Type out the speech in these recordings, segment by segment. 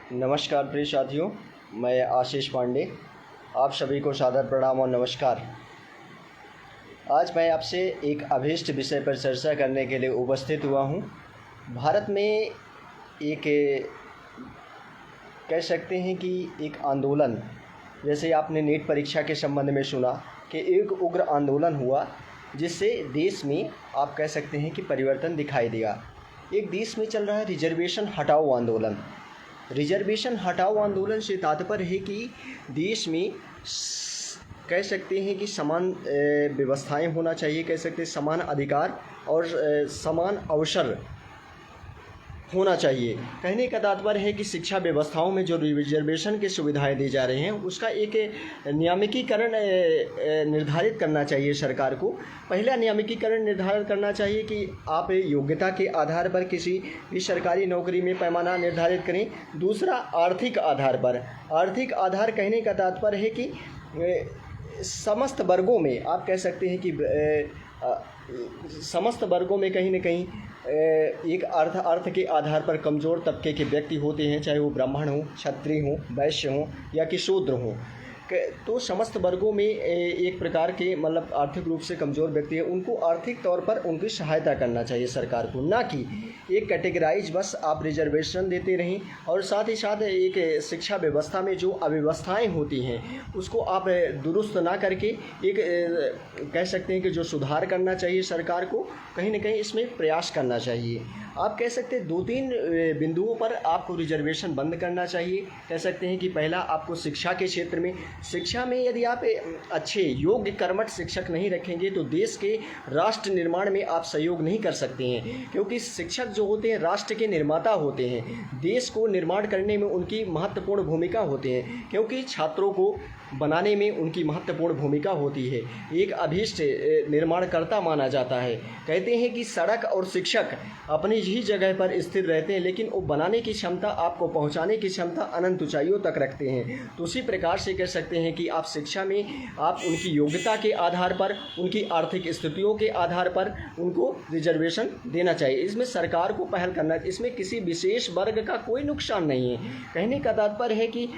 नमस्कार प्रिय साथियों, मैं आशीष पांडे आप सभी को सादर प्रणाम और नमस्कार। आज मैं आपसे एक अभीष्ट विषय पर चर्चा करने के लिए उपस्थित हुआ हूँ। भारत में एक कह सकते हैं कि एक आंदोलन, जैसे आपने नीट परीक्षा के संबंध में सुना कि एक उग्र आंदोलन हुआ जिससे देश में आप कह सकते हैं कि परिवर्तन दिखाई दिया। एक देश में चल रहा है रिजर्वेशन हटाओ आंदोलन। रिजर्वेशन हटाओ आंदोलन से तात्पर्य है कि देश में कह सकते हैं कि समान व्यवस्थाएं होना चाहिए, कह सकते हैं समान अधिकार और समान अवसर होना चाहिए। कहने का तात्पर्य है कि शिक्षा व्यवस्थाओं में जो रिजर्वेशन की सुविधाएं दी जा रही हैं उसका एक नियामकीकरण निर्धारित करना चाहिए सरकार को। पहला नियामकीकरण निर्धारित करना चाहिए कि आप योग्यता के आधार पर किसी भी सरकारी नौकरी में पैमाना निर्धारित करें। दूसरा आर्थिक आधार पर। आर्थिक आधार कहने का तात्पर्य है कि समस्त वर्गों में आप कह सकते हैं कि समस्त वर्गों में कहीं न कहीं एक अर्थ के आधार पर कमज़ोर तबके के व्यक्ति होते हैं, चाहे वो ब्राह्मण हो, क्षत्रिय हो, वैश्य हो या कि शूद्र हो। तो समस्त वर्गों में एक प्रकार के मतलब आर्थिक रूप से कमज़ोर व्यक्ति है, उनको आर्थिक तौर पर उनकी सहायता करना चाहिए सरकार को, ना कि एक कैटेगराइज बस आप रिजर्वेशन देते रहें। और साथ ही साथ एक शिक्षा व्यवस्था में जो अव्यवस्थाएं होती हैं उसको आप दुरुस्त ना करके एक कह सकते हैं कि जो सुधार करना चाहिए सरकार को, कहीं ना कहीं इसमें प्रयास करना चाहिए। आप कह सकते हैं 2-3 बिंदुओं पर आपको रिजर्वेशन बंद करना चाहिए। कह सकते हैं कि पहला, आपको शिक्षा के क्षेत्र में, शिक्षा में यदि आप अच्छे योग्य कर्मठ शिक्षक नहीं रखेंगे तो देश के राष्ट्र निर्माण में आप सहयोग नहीं कर सकते हैं, क्योंकि शिक्षक जो होते हैं राष्ट्र के निर्माता होते हैं। देश को निर्माण करने में उनकी महत्वपूर्ण भूमिका होती है, क्योंकि छात्रों को बनाने में उनकी महत्वपूर्ण भूमिका होती है। एक अभीष्ट निर्माणकर्ता माना जाता है। कहते हैं कि सड़क और शिक्षक अपनी ही जगह पर स्थिर रहते हैं, लेकिन वो बनाने की क्षमता, आपको पहुंचाने की क्षमता अनंत ऊंचाइयों तक रखते हैं। तो उसी प्रकार से कह सकते हैं कि आप शिक्षा में आप उनकी योग्यता के आधार पर, उनकी आर्थिक स्थितियों के आधार पर उनको रिजर्वेशन देना चाहिए। इसमें सरकार को पहल करना, इसमें किसी विशेष वर्ग का कोई नुकसान नहीं है। कहने का तात्पर्य है कि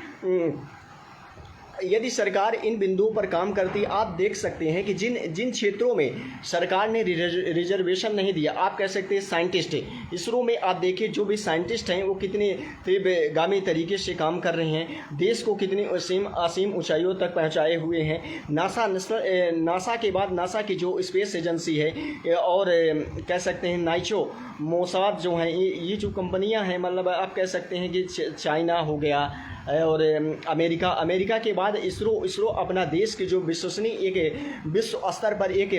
यदि सरकार इन बिंदुओं पर काम करती, आप देख सकते हैं कि जिन क्षेत्रों में सरकार ने रिजर्वेशन नहीं दिया, आप कह सकते हैं साइंटिस्ट, इसरो में आप देखिए जो भी साइंटिस्ट हैं वो कितने तीव्रगामी तरीके से काम कर रहे हैं, देश को कितनी असीम ऊंचाइयों तक पहुंचाए हुए हैं। नासा के बाद नासा की जो स्पेस एजेंसी है और कह सकते हैं नाइचो, मोसाद जो हैं, ये जो कंपनियां हैं, मतलब आप कह सकते हैं कि चाइना हो गया और अमेरिका के बाद इसरो अपना देश के जो विश्वसनीय एक विश्व स्तर पर एक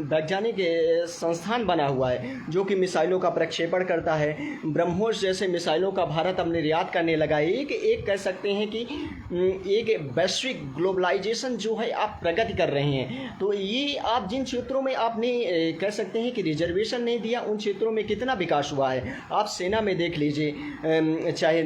वैज्ञानिक संस्थान बना हुआ है, जो कि मिसाइलों का प्रक्षेपण करता है। ब्रह्मोस जैसे मिसाइलों का भारत अब निर्यात करने लगा है। एक कह सकते हैं कि एक वैश्विक ग्लोबलाइजेशन जो है आप प्रगति कर रहे हैं। तो ये आप जिन क्षेत्रों में आपने कह सकते हैं कि रिजर्वेशन नहीं दिया, उन क्षेत्रों में कितना विकास हुआ है। आप सेना में देख लीजिए, चाहे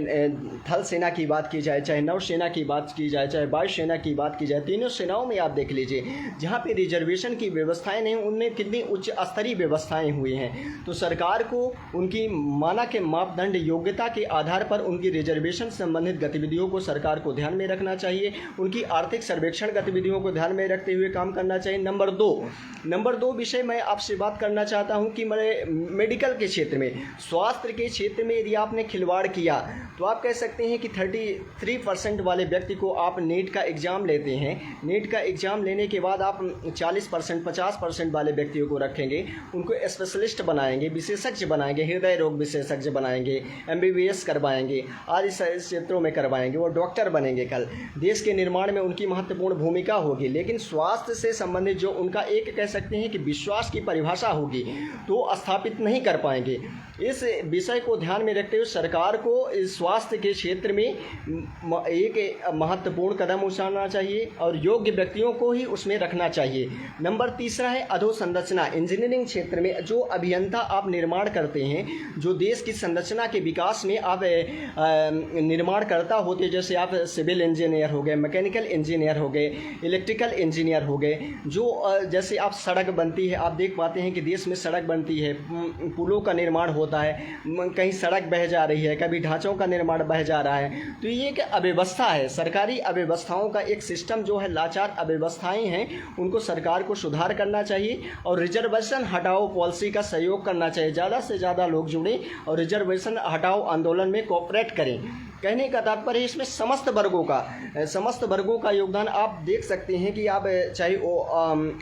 थल सेना की बात की जाए, चाहे नौसेना की बात की जाए, चाहे वायुसेना की बात की जाए, तीनों सेनाओं में आप देख लीजिए जहाँ पे रिजर्वेशन की व्यवस्थाएं नहीं, उनमें कितनी उच्च स्तरीय व्यवस्थाएं हुई हैं। तो सरकार को उनकी मानक के मापदंड, योग्यता के आधार पर उनकी रिजर्वेशन संबंधित गतिविधियों को सरकार को ध्यान में रखना चाहिए। उनकी आर्थिक सर्वेक्षण गतिविधियों को ध्यान में रखते हुए काम करना चाहिए। नंबर दो विषय मैं आपसे बात करना चाहता हूँ कि मेडिकल के क्षेत्र में, स्वास्थ्य के क्षेत्र में यदि आपने खिलवाड़ किया तो आप कह सकते हैं कि 33% वाले व्यक्ति को आप नीट का एग्ज़ाम लेते हैं, नीट का एग्ज़ाम लेने के बाद आप 40%, 50% वाले व्यक्तियों को रखेंगे, उनको स्पेशलिस्ट बनाएंगे, विशेषज्ञ बनाएंगे, हृदय रोग विशेषज्ञ बनाएंगे, MBBS करवाएंगे, आदि क्षेत्रों में करवाएंगे, वो डॉक्टर बनेंगे। कल देश के निर्माण में उनकी महत्वपूर्ण भूमिका होगी। लेकिन स्वास्थ्य से संबंधित जो उनका एक कह सकते हैं कि विश्वास की परिभाषा होगी, तो स्थापित नहीं कर पाएंगे। इस विषय को ध्यान में रखते हुए सरकार को स्वास्थ्य के क्षेत्र में एक महत्वपूर्ण कदम उठाना चाहिए और योग्य व्यक्तियों को ही उसमें रखना चाहिए। नंबर तीसरा है अधोसंरचना। इंजीनियरिंग क्षेत्र में जो अभियंता आप निर्माण करते हैं, जो देश की संरचना के विकास में आप निर्माणकर्ता होते, जैसे आप सिविल इंजीनियर हो गए, मैकेनिकल इंजीनियर हो गए, इलेक्ट्रिकल इंजीनियर हो गए, जो जैसे आप सड़क बनती है, आप देख पाते हैं कि देश में सड़क बनती है, पुलों का निर्माण होता है, कहीं सड़क बह जा रही है, कभी ढांचों का निर्माण बह जा रहा है। तो ये एक अव्यवस्था है, सरकारी अव्यवस्थाओं का एक सिस्टम जो है, लाचार अव्यवस्थाएं हैं, उनको सरकार को सुधार करना चाहिए और रिजर्वेशन हटाओ पॉलिसी का सहयोग करना चाहिए। ज़्यादा से ज़्यादा लोग जुड़ें और रिजर्वेशन हटाओ आंदोलन में कोऑपरेट करें। कहने का तात्पर्य इसमें समस्त वर्गों का योगदान आप देख सकते हैं कि आप चाहे वो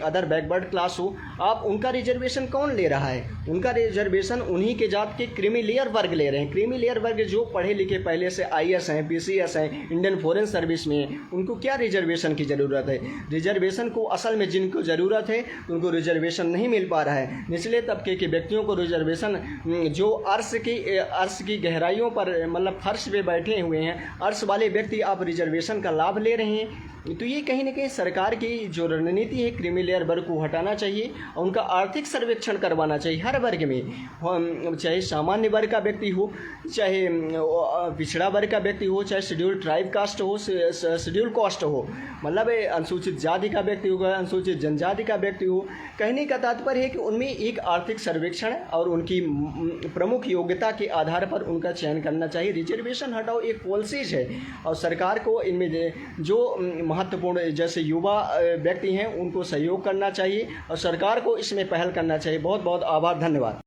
अदर बैकवर्ड क्लास हो, आप उनका रिजर्वेशन कौन ले रहा है? उनका रिजर्वेशन उन्हीं के जात के क्रीमी लेयर वर्ग ले रहे हैं। क्रीमी लेयर वर्ग जो पढ़े लिखे पहले से IAS हैं, PCS हैं, इंडियन फॉरेन सर्विस में हैं, उनको क्या रिजर्वेशन की ज़रूरत है? रिजर्वेशन को असल में जिनको ज़रूरत है उनको रिजर्वेशन नहीं मिल पा रहा है। निचले तबके के व्यक्तियों को रिजर्वेशन जो अर्श की गहराइयों पर मतलब फर्श पे बैठे हुए हैं, अर्श वाले व्यक्ति आप रिजर्वेशन का लाभ ले रहे हैं। तो ये कहीं ना कहीं सरकार की जो रणनीति है, क्रीमी लेयर वर्ग को हटाना चाहिए और उनका आर्थिक सर्वेक्षण करवाना चाहिए हर वर्ग में, चाहे सामान्य वर्ग का व्यक्ति हो, चाहे पिछड़ा वर्ग का व्यक्ति हो, चाहे शेड्यूल ट्राइब कास्ट हो, शेड्यूल कास्ट हो, मतलब अनुसूचित जाति का व्यक्ति होगा, अनुसूचित जनजाति का व्यक्ति हो। कहने का तात्पर्य है कि उनमें एक आर्थिक सर्वेक्षण और उनकी प्रमुख योग्यता के आधार पर उनका चयन करना चाहिए। रिजर्वेशन हटाओ एक पॉलिसीज है और सरकार को इनमें जो महत्वपूर्ण जैसे युवा व्यक्ति हैं उनको सहयोग करना चाहिए और सरकार को इसमें पहल करना चाहिए। बहुत बहुत आभार, धन्यवाद।